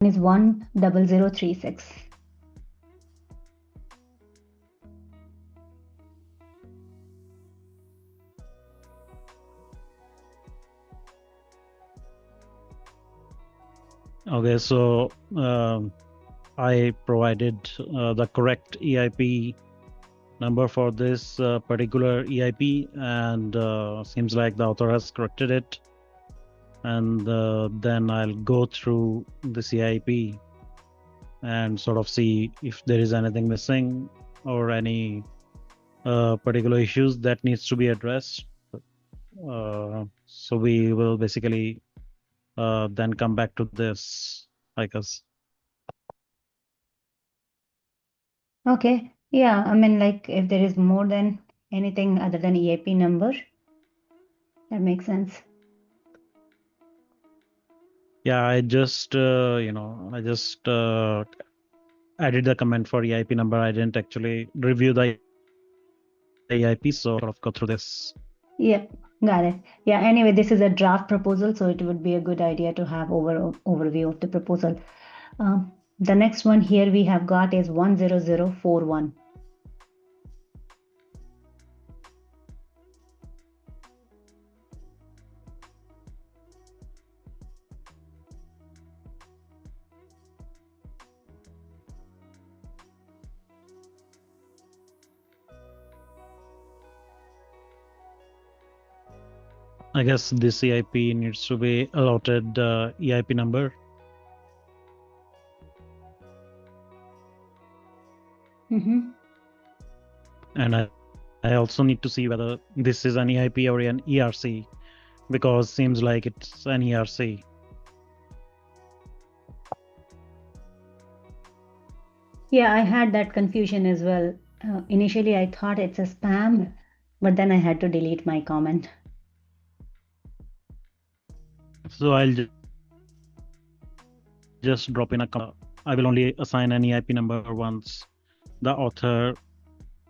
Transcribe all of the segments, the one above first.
Is 10036. Okay, so I provided the correct EIP number for this particular EIP, and seems like the author has corrected it. And then I'll go through this EIP and sort of see if there is anything missing or any particular issues that needs to be addressed. So we will basically then come back to this, I guess. Okay, yeah, I mean, like if there is more than anything other than EIP number, that makes sense. Yeah, I just I just added the comment for EIP number. I didn't actually review the EIP, so sort of go through this. Yeah, got it. Yeah, anyway, this is a draft proposal, so it would be a good idea to have overview of the proposal. The next one here we have got is 10041. I guess this EIP needs to be allotted EIP number. Mm-hmm. And I also need to see whether this is an EIP or an ERC, because seems like it's an ERC. Yeah, I had that confusion as well. Initially, I thought it's a spam, but then I had to delete my comment. So I'll just drop in a comment. I will only assign an EIP number once the author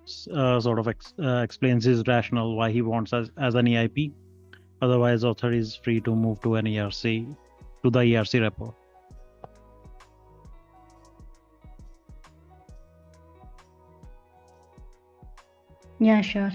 sort of explains his rationale why he wants as an EIP. Otherwise, author is free to move to an ERC, to the ERC repo. Yeah, sure.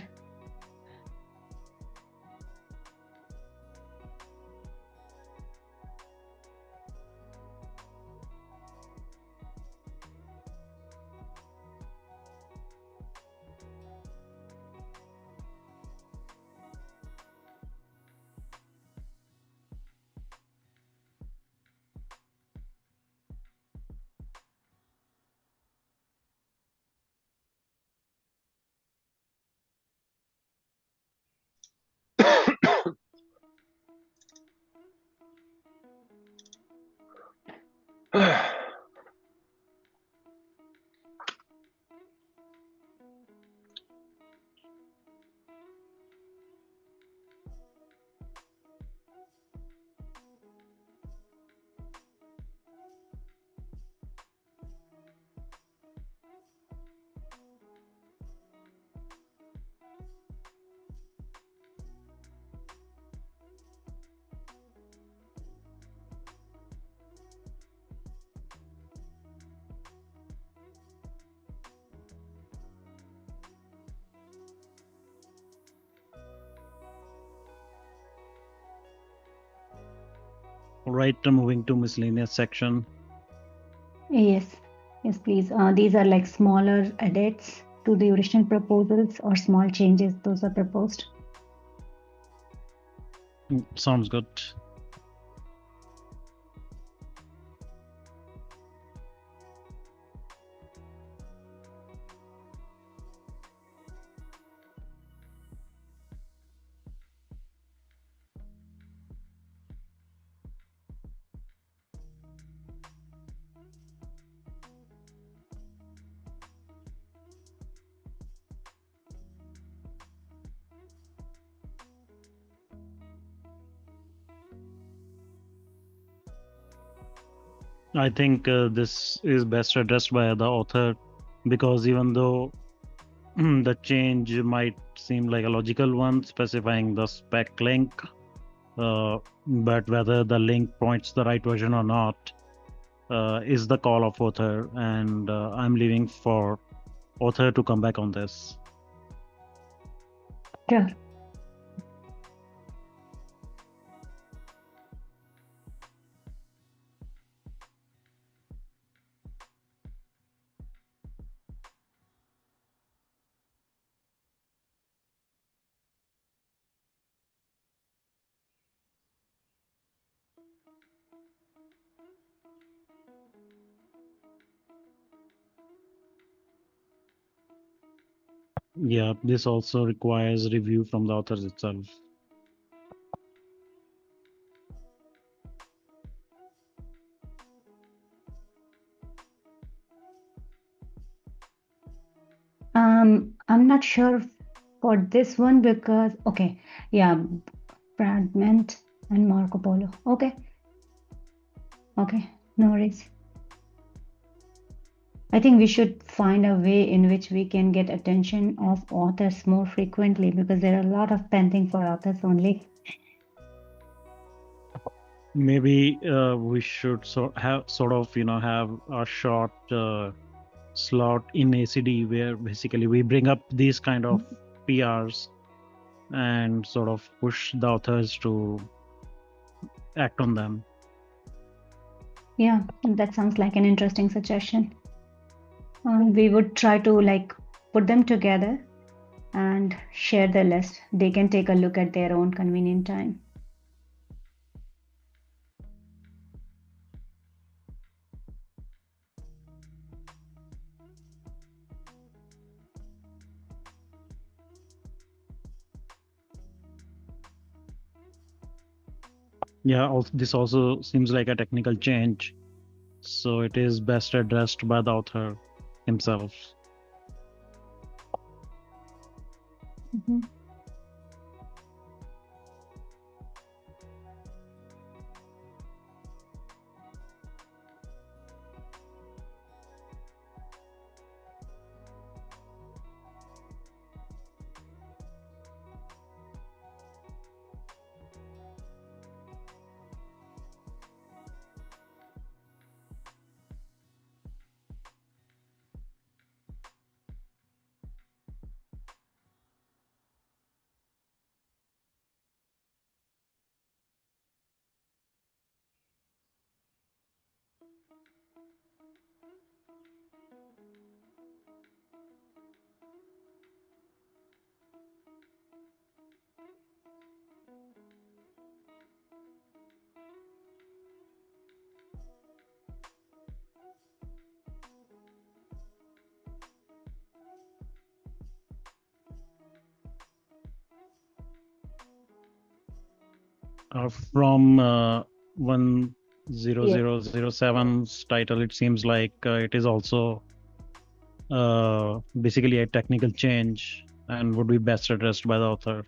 All right, moving to miscellaneous section. Yes, yes, please. These are like smaller edits to the original proposals or small changes. Those are proposed. Sounds good. I think this is best addressed by the author, because even though the change might seem like a logical one, specifying the spec link, but whether the link points the right version or not is the call of author, and I'm leaving for author to come back on this. Sure. Yeah, this also requires review from the authors itself. I'm not sure for this one because, okay, yeah, Fragment and Marco Polo. Okay, okay, no worries. I think we should find a way in which we can get attention of authors more frequently because there are a lot of pending for authors only. Maybe we should sort of have a short slot in ACD where basically we bring up these kind of PRs and sort of push the authors to act on them. Yeah, that sounds like an interesting suggestion. We would try to like put them together and share the list. They can take a look at their own convenient time. Yeah, this also seems like a technical change, so it is best addressed by the author himself. Mhm. From Yeah. 10007's title, it seems like it is also basically a technical change and would be best addressed by the author.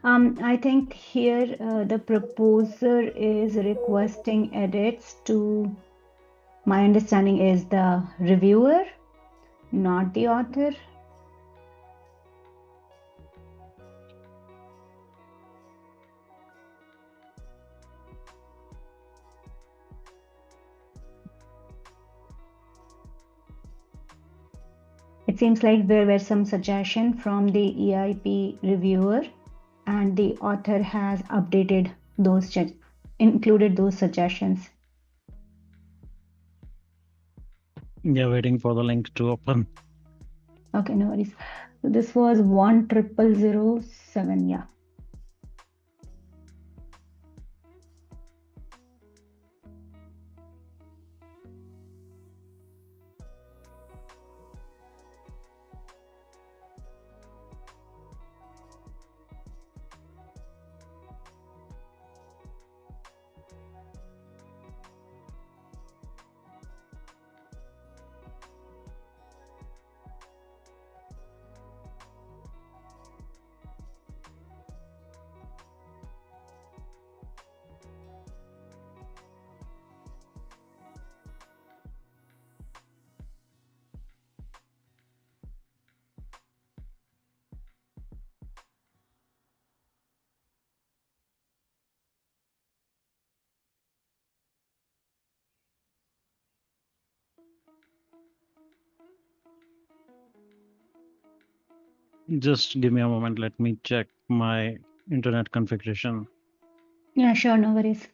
I think here the proposer is requesting edits to, my understanding is the reviewer, not the author. It seems like there were some suggestion from the EIP reviewer and the author has updated those, included those suggestions. Yeah, waiting for the link to open. Okay, no worries. So this was 10007, yeah. Just give me a moment. Let me check my internet configuration. Yeah, sure, no worries.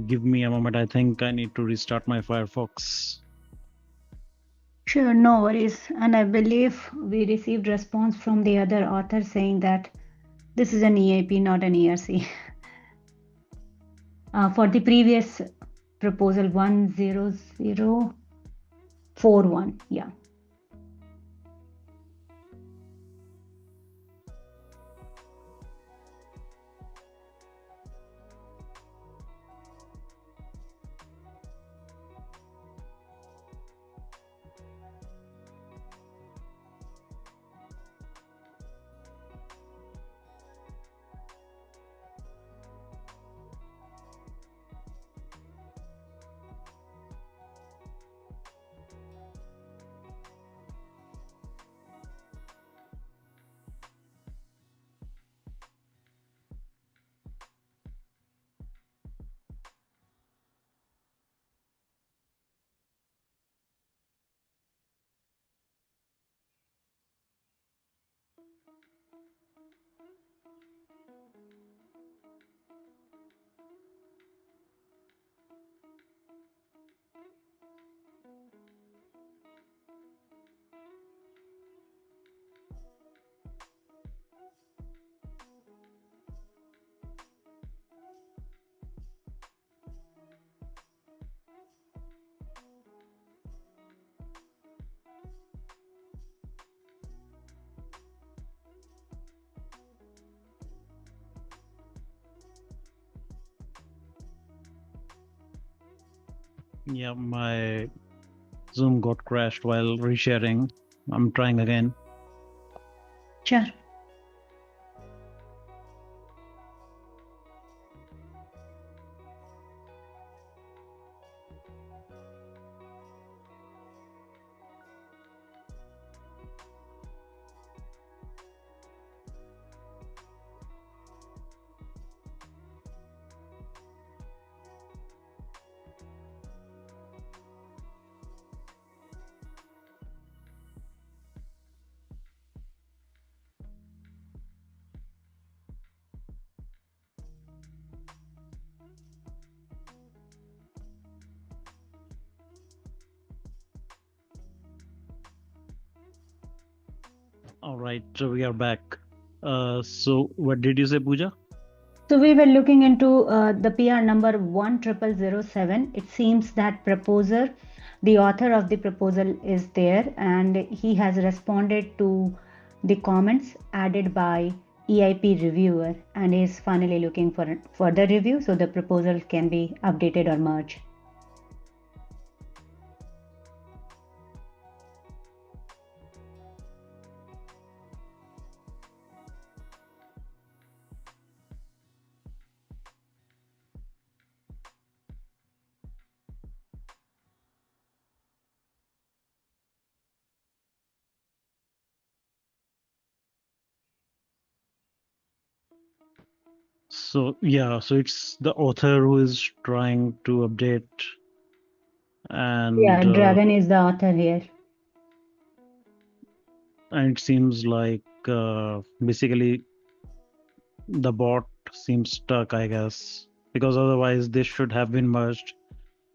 Give me a moment. I think I need to restart my Firefox. Sure, no worries. And I believe we received response from the other author saying that this is an EIP, not an ERC. For the previous proposal 10041, yeah. Yeah, my Zoom got crashed while resharing. I'm trying again. Sure. All right, so we are back. So what did you say, Pooja? So we were looking into the PR number 10007. It seems that proposer, the author of the proposal is there, and he has responded to the comments added by EIP reviewer and is finally looking for further review so the proposal can be updated or merged. So yeah, so it's the author who is trying to update, Yeah, and Dragon is the author here. it seems like basically the bot seems stuck, I guess, because otherwise this should have been merged.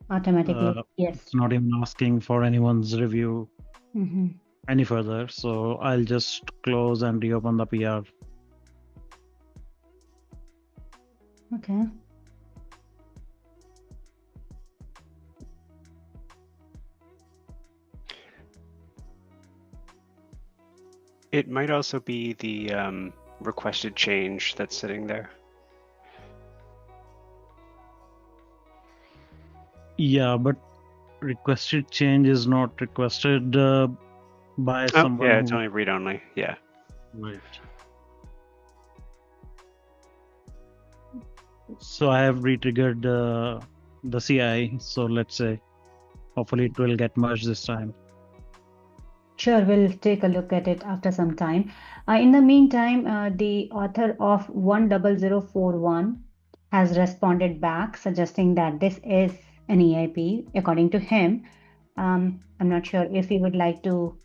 Automatically. Yes. It's not even asking for anyone's review Hmm. any further. So I'll just close and reopen the PR. Okay. It might also be the requested change that's sitting there. Yeah, but requested change is not requested by Oh, someone yeah, it's who. only read only. Yeah. Right. So I have retriggered the CI. So let's say, hopefully, it will get merged this time. Sure, we'll take a look at it after some time. In the meantime, the author of 10041 has responded back, suggesting that this is an EIP, according to him. I'm not sure if he would like to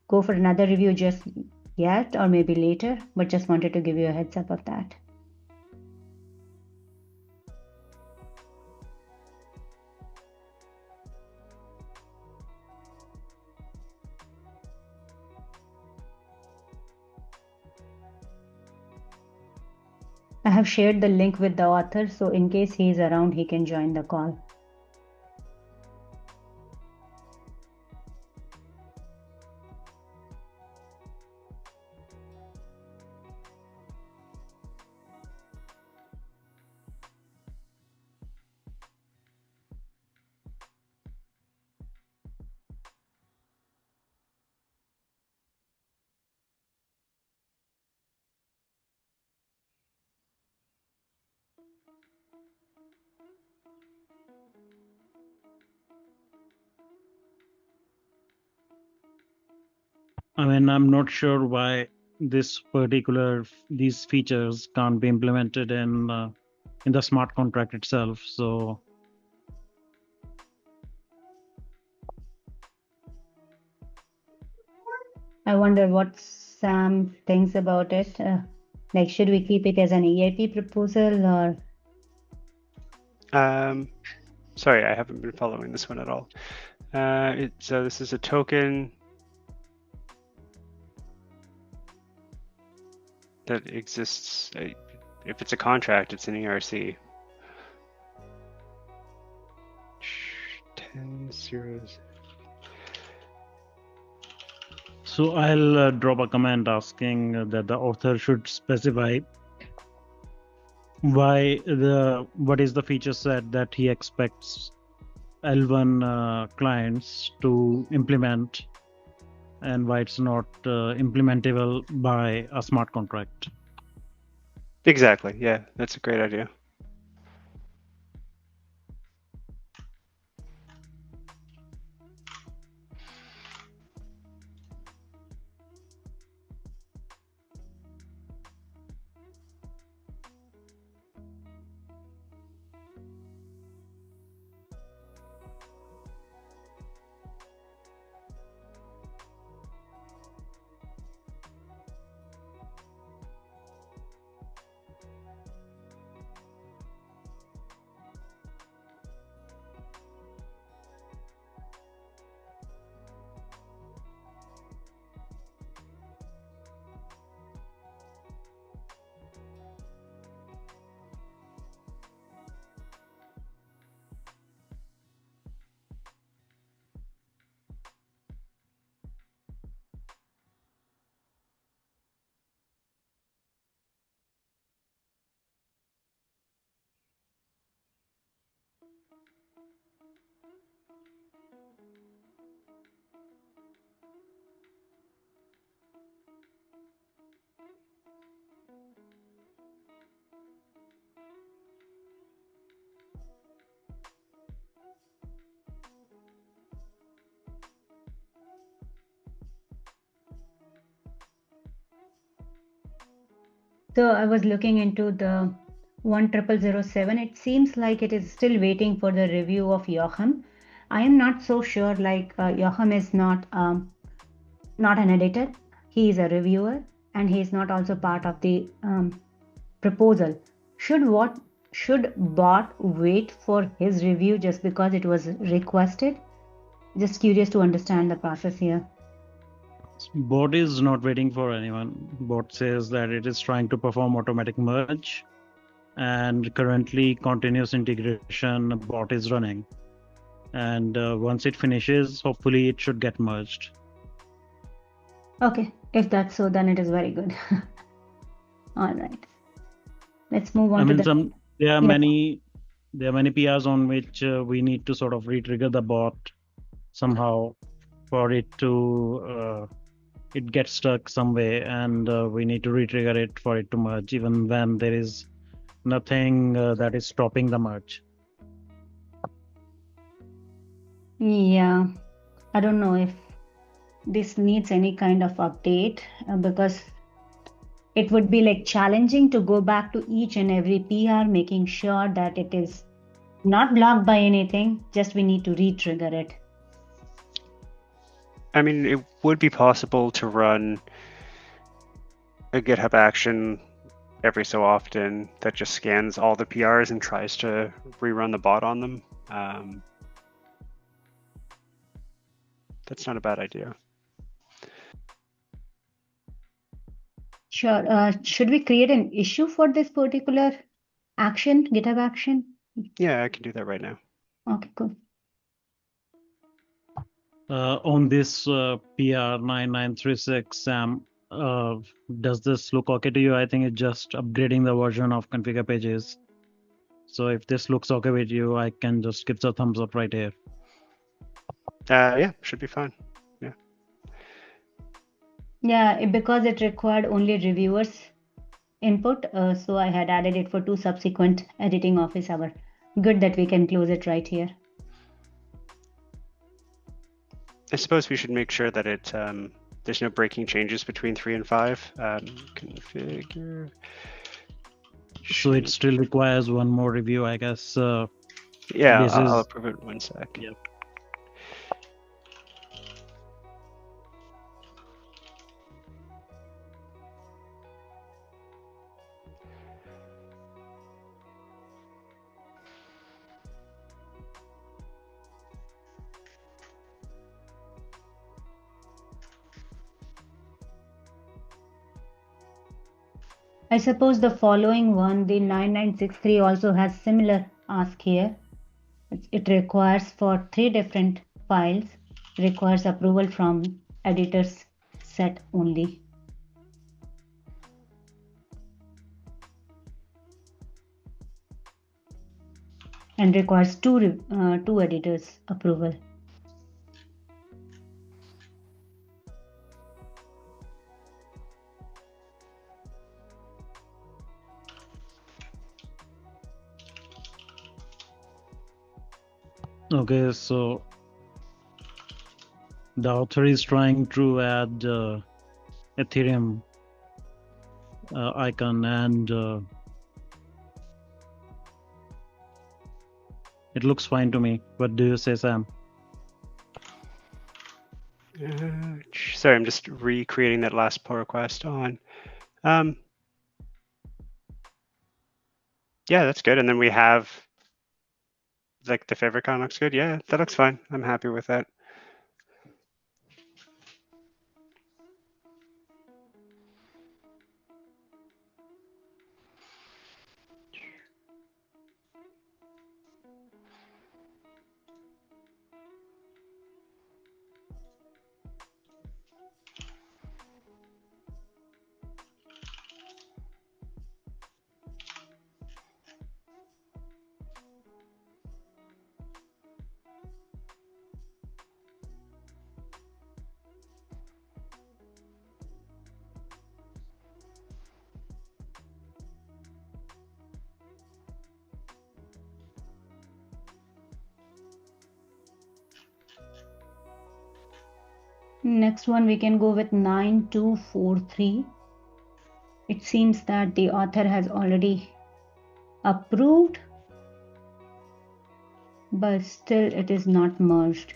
go for another review just yet or maybe later, but just wanted to give you a heads up of that. I have shared the link with the author, so in case he is around, he can join the call. I mean, I'm not sure why these features can't be implemented in the smart contract itself. So I wonder what Sam thinks about it. Like, should we keep it as an EIP proposal or? Sorry, I haven't been following this one at all. So this is a token that exists. If it's a contract, it's an ERC. 10 zeros. So I'll drop a comment asking that the author should specify what is the feature set that he expects L1 clients to implement, and why it's not implementable by a smart contract. Exactly. Yeah, that's a great idea. So I was looking into the 10007. It seems like it is still waiting for the review of Joachim. I am not so sure. Like Joachim is not an editor. He is a reviewer, and he is not also part of the proposal. Should bot wait for his review just because it was requested? Just curious to understand the process here. Bot is not waiting for anyone. Bot says that it is trying to perform automatic merge, and currently continuous integration bot is running. And once it finishes, hopefully it should get merged. Okay, if that's so, then it is very good. All right. Let's move on to the. There are Yeah. many PRs on which we need to sort of re-trigger the bot somehow for it to it gets stuck some way, and we need to re-trigger it for it to merge, even when there is nothing that is stopping the merge. Yeah, I don't know if this needs any kind of update because it would be like challenging to go back to each and every PR, making sure that it is not blocked by anything, just we need to re-trigger it. I mean, it would be possible to run a GitHub action every so often that just scans all the PRs and tries to rerun the bot on them. That's not a bad idea. Sure. Should we create an issue for this particular action, GitHub action? Yeah, I can do that right now. Okay, cool. On this PR 9936, Sam, does this look okay to you? I think it's just upgrading the version of configure pages. So if this looks okay with you, I can just give the thumbs up right here. Yeah, should be fine. Yeah. Yeah, because it required only reviewers input, so I had added it for 2 subsequent editing office hour. Good that we can close it right here. I suppose we should make sure that it there's no breaking changes between 3 and 5. Configure. So it still requires one more review, I guess. Yeah, this I'll is approve it in 1 sec. yeah. I suppose the following one, the 9963, also has similar ask here. It requires for 3 different files, requires approval from editor's set only. And requires two editors approval. Okay, so the author is trying to add Ethereum icon, and it looks fine to me. What do you say, Sam? Sorry, I'm just recreating that last pull request on. Yeah, that's good. And then we have like the favicon looks good. Yeah, that looks fine. I'm happy with that. Next one, we can go with 9243. It seems that the author has already approved, but still it is not merged.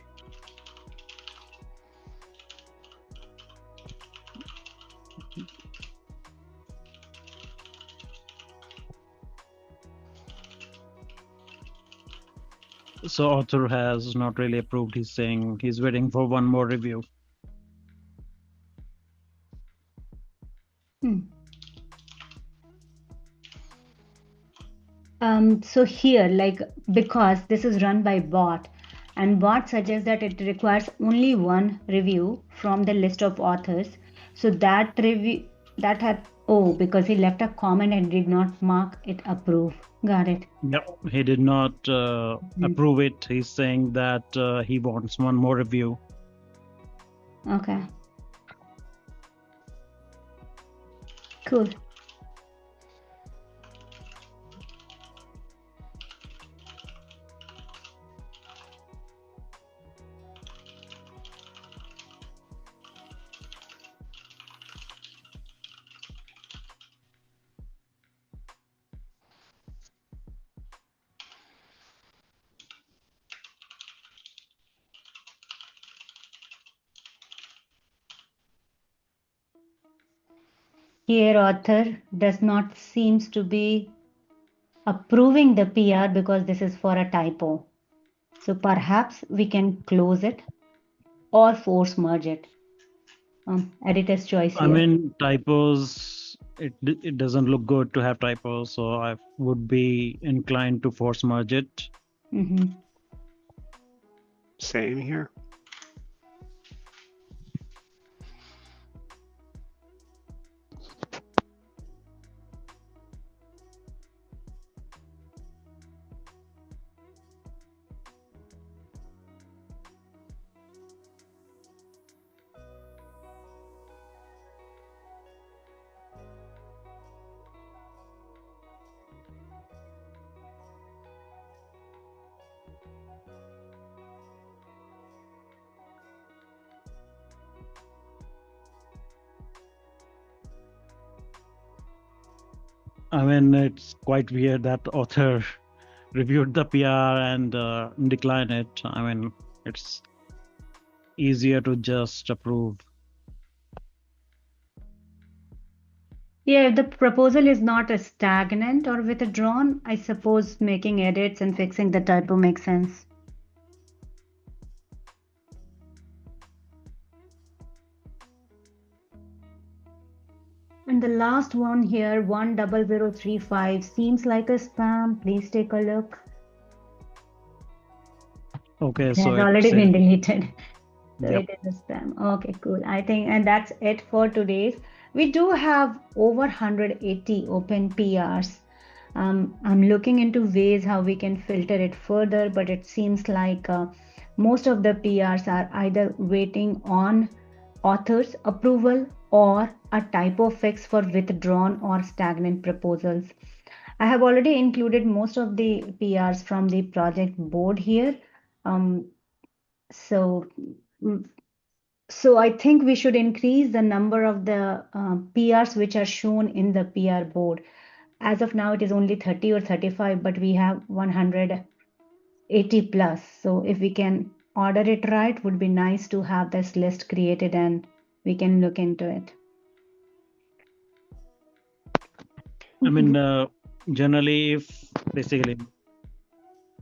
So author has not really approved. He's saying he's waiting for one more review. So here, like, because this is run by bot, and bot suggests that it requires only one review from the list of authors. So that review that had because he left a comment and did not mark it approve. Got it. Yep, he did not approve it. He's saying that he wants one more review. Okay. Cool. Here author does not seems to be approving the PR because this is for a typo. So perhaps we can close it or force merge it. Editor's choice here. I mean, typos, it doesn't look good to have typos, so I would be inclined to force merge it. Same here. I mean, it's quite weird that author reviewed the PR and declined it. I mean, it's easier to just approve. Yeah, if the proposal is not a stagnant or withdrawn, I suppose making edits and fixing the typo makes sense. And the last one here, 10035, seems like a spam. Please take a look. Okay, It so has already been deleted. So yep. it is a spam. Okay, cool. I think, and that's it for today's. We do have over 180 open PRs. I'm looking into ways how we can filter it further, but it seems like most of the PRs are either waiting on author's approval or a typo fix for withdrawn or stagnant proposals. I have already included most of the PRs from the project board here. Um, so mm, so I think we should increase the number of the PRs which are shown in the PR board. As of now, it is only 30 or 35, but we have 180 plus. So if we can order it right, would be nice to have this list created and we can look into it. I mean, generally,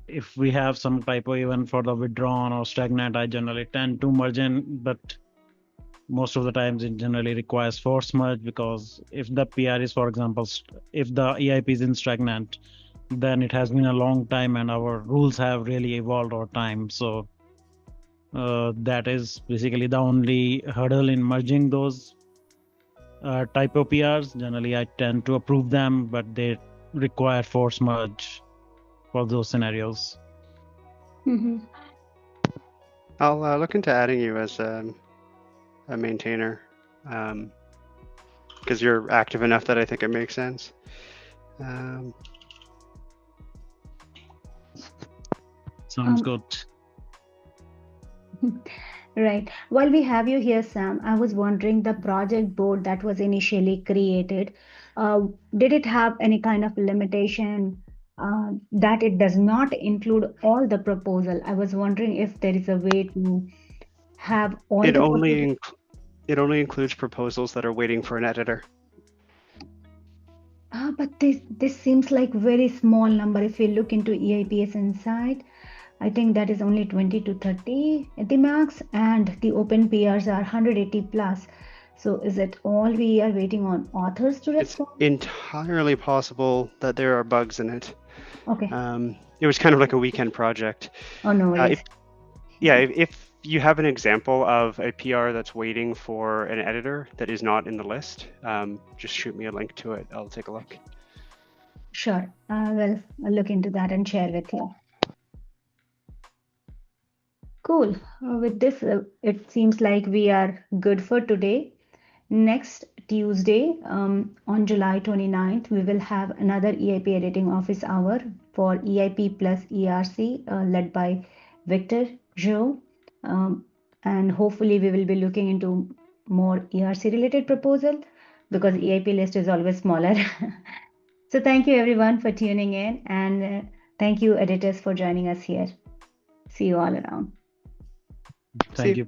if we have some typo even for the withdrawn or stagnant, I generally tend to merge in, but most of the times it generally requires force merge, because if the PR is, for example, if the EIP is in stagnant, then it has been a long time and our rules have really evolved over time. So that is basically the only hurdle in merging those typo PRs. Generally, I tend to approve them, but they require force merge for those scenarios. Mhm. I'll look into adding you as a maintainer, because you're active enough that I think it makes sense. Sounds good. Right. While we have you here, Sam, I was wondering the project board that was initially created, did it have any kind of limitation that it does not include all the proposal? I was wondering if there is a way to have all It the only includes proposals that are waiting for an editor. but this seems like very small number. If you look into EIPS inside, I think that is only 20 to 30 at the max, and the open PRs are 180 plus. So is it all we are waiting on authors to It's respond? entirely possible that there are bugs in it. Okay. It was kind of like a weekend project. Oh, no worries. If you have an example of a PR that's waiting for an editor that is not in the list, just shoot me a link to it. I'll take a look. Sure. I'll look into that and share with you. Cool. With this, it seems like we are good for today. Next Tuesday, on July 29th, we will have another EIP editing office hour for EIP plus ERC, led by Victor Joe. And hopefully we will be looking into more ERC related proposal, because EIP list is always smaller. So thank you everyone for tuning in, and thank you editors for joining us here. See you all around. Thank you.